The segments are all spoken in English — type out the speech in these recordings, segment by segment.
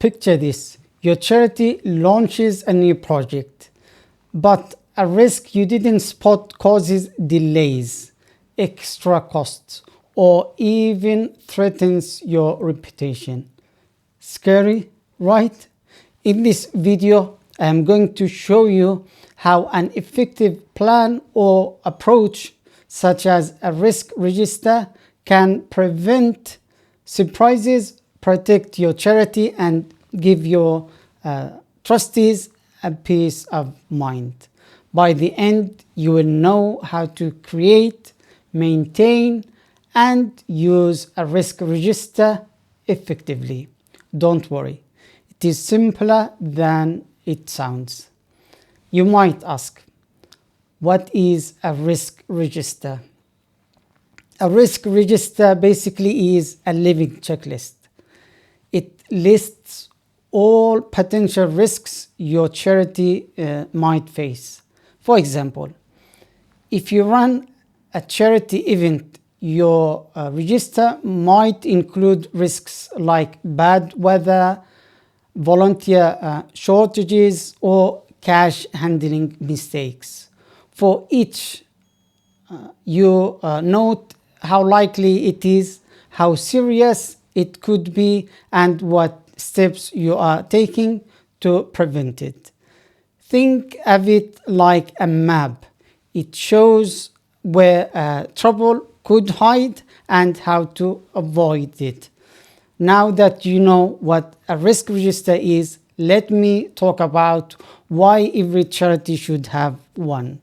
Picture this. Your charity launches a new project, but a risk you didn't spot causes delays, extra costs, or even threatens your reputation. Scary, right? In this video, I am going to show you how an effective plan or approach, such as a risk register, can prevent surprises, protect your charity, and give your trustees a peace of mind. By the end, you will know how to create, maintain, and use a risk register effectively. Don't worry, it is simpler than it sounds. You might ask, what is a risk register? A risk register basically is a living checklist. It lists all potential risks your charity might face. For example, if you run a charity event, your register might include risks like bad weather, volunteer shortages, or cash handling mistakes. For each, you note how likely it is, how serious it could be, and what steps you are taking to prevent it. Think of it like a map. It shows where trouble could hide and how to avoid it. Now that you know what a risk register is, let me talk about why every charity should have one.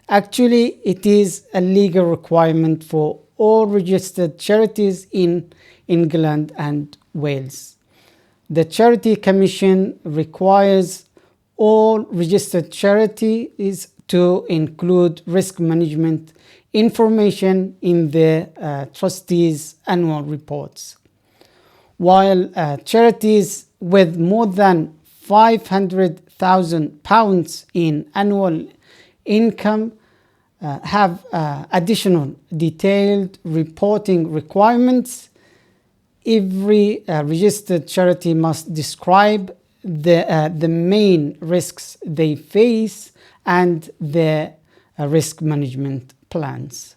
Actually, it is a legal requirement for all registered charities in England and Wales. The Charity Commission requires all registered charities to include risk management information in their trustees' annual reports. While charities with more than £500,000 in annual income have additional detailed reporting requirements, every registered charity must describe the main risks they face and their risk management plans.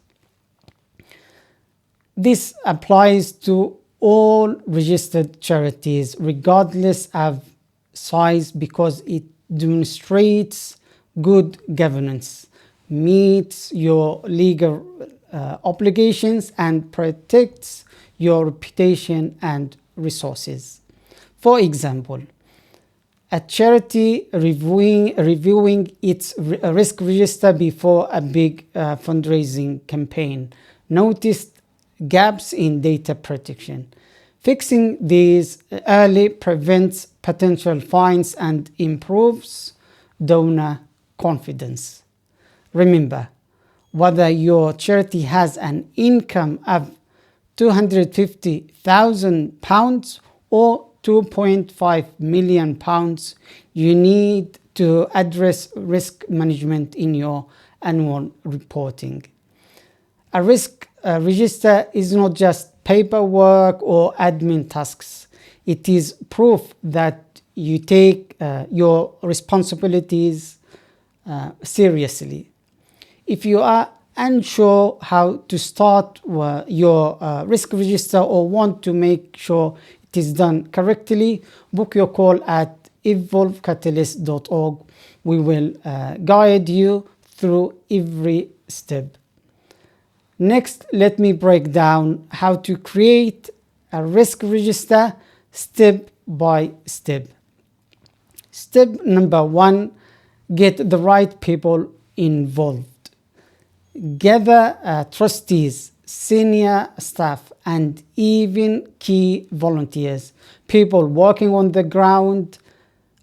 This applies to all registered charities regardless of size because it demonstrates good governance, meets your legal obligations, and protects your reputation and resources. For example, a charity reviewing its risk register before a big fundraising campaign noticed gaps in data protection. Fixing these early prevents potential fines and improves donor confidence. Remember, whether your charity has an income of £250,000 or £2.5 million, you need to address risk management in your annual reporting. A risk register is not just paperwork or admin tasks. It is proof that you take your responsibilities seriously. If you are unsure how to start your risk register or want to make sure it is done correctly, book your call at evolvecatalyst.org. We will guide you through every step. Next, let me break down how to create a risk register step by step. Step number 1, get the right people involved. Gather trustees, senior staff, and even key volunteers. People working on the ground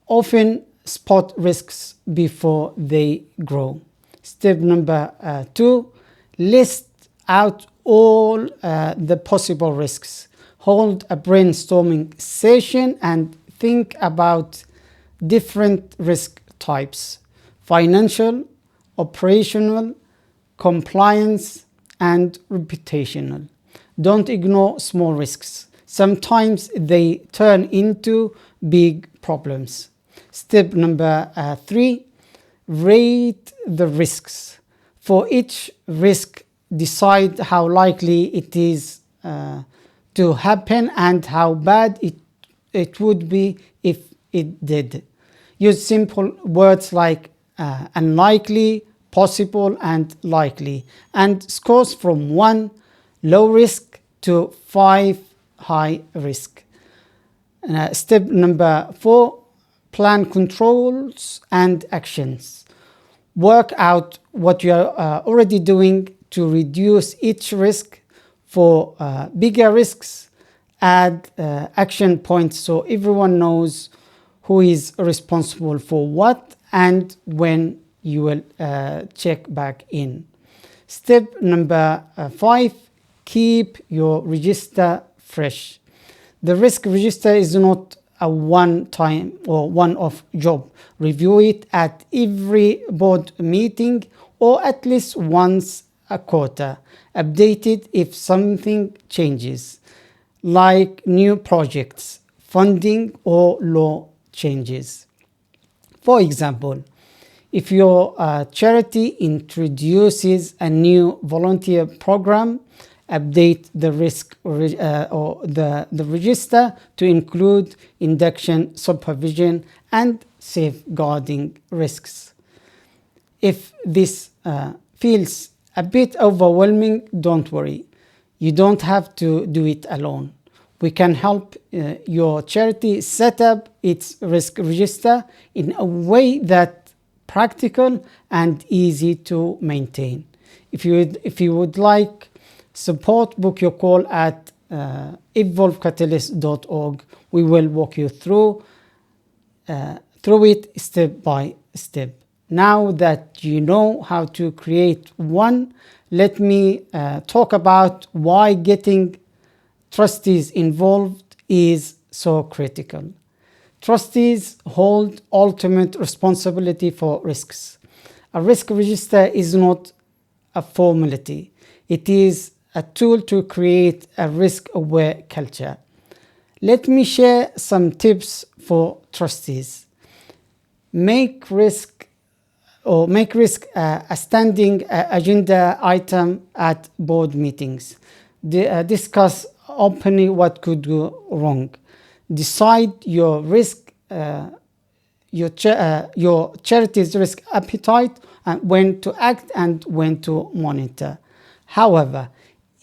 often spot risks before they grow. Step number 2, list out all the possible risks. Hold a brainstorming session and think about different risk types: financial, operational, compliance, and reputational. Don't ignore small risks. Sometimes they turn into big problems. Step number 3, rate the risks. For each risk, decide how likely it is to happen and how bad it would be if it did. Use simple words like unlikely, possible, and likely, and scores from 1 low risk to 5 high risk. Step number 4, plan controls and actions. Work out what you are already doing to reduce each risk. For bigger risks, add action points so everyone knows who is responsible for what and when you will check back in. Step number 5, keep your register fresh. The risk register is not a one-time or one-off job. Review it at every board meeting or at least once a quarter. Update it if something changes, like new projects, funding, or law changes. For example, if your charity introduces a new volunteer program, update the risk or the register to include induction, supervision, and safeguarding risks. If this feels a bit overwhelming, don't worry. You don't have to do it alone. We can help your charity set up its risk register in a way that's practical and easy to maintain. If you would like support, book your call at evolvecatalyst.org. We will walk you through it step by step. Now that you know how to create one, let me talk about why getting trustees involved is so critical. Trustees hold ultimate responsibility for risks. A risk register is not a formality. It is a tool to create a risk-aware culture. Let me share some tips for trustees. Make risk a standing agenda item at board meetings. Discuss openly what could go wrong. Decide your charity's risk appetite and when to act and when to monitor. However,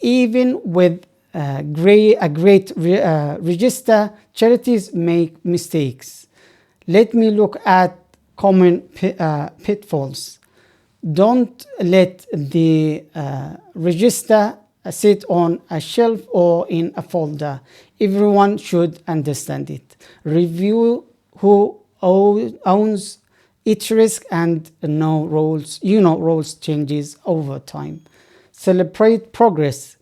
even with a great register, charities make mistakes. Let me look at common pitfalls. Don't let the register sit on a shelf or in a folder. Everyone should understand it. Review who owns each risk and know roles. Roles changes over time. Celebrate progress.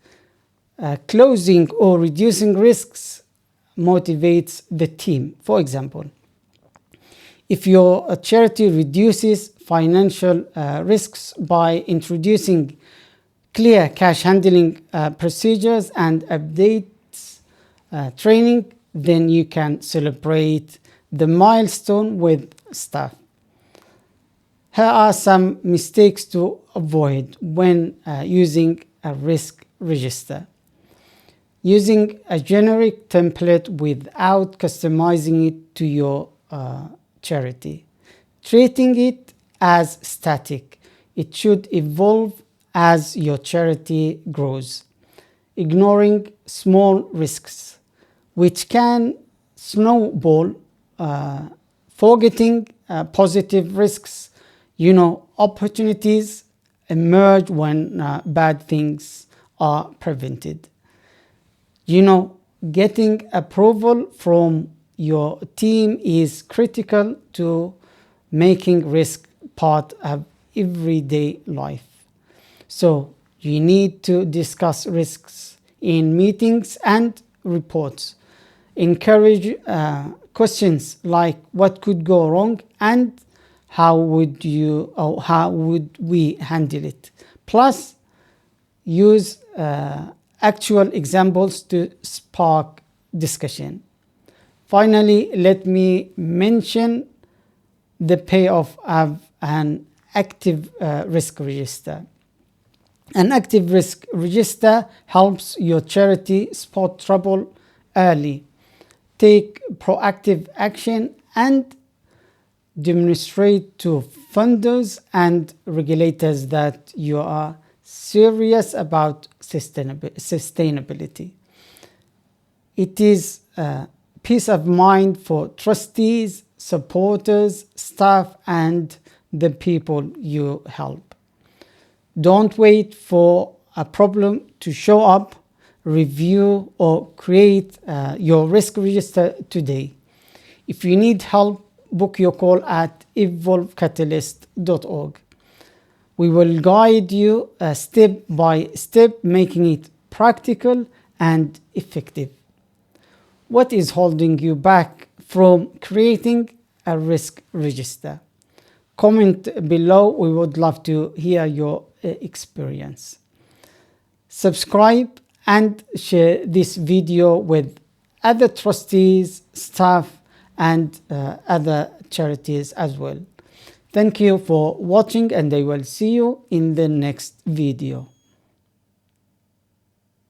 Closing or reducing risks motivates the team. For example, if your charity reduces financial risks by introducing clear cash handling procedures and updates training, then you can celebrate the milestone with staff. Here are some mistakes to avoid when using a risk register. Using a generic template without customizing it to your charity. Treating it as static. It should evolve as your charity grows. Ignoring small risks, which can snowball. Forgetting positive risks. Opportunities emerge when bad things are prevented. Getting approval from your team is critical to making risk part of everyday life. So you need to discuss risks in meetings and reports. Encourage questions like what could go wrong and how would we handle it. Plus, use actual examples to spark discussion. Finally, let me mention the payoff of an active risk register. An active risk register helps your charity spot trouble early, take proactive action, and demonstrate to funders and regulators that you are serious about sustainability. It is peace of mind for trustees, supporters, staff, and the people you help. Don't wait for a problem to show up. Review or create your risk register today. If you need help, book your call at evolvecatalyst.org. We will guide you step by step, making it practical and effective. What is holding you back from creating a risk register? Comment below. We would love to hear your experience. Subscribe and share this video with other trustees, staff, and other charities as well. Thank you for watching, and I will see you in the next video.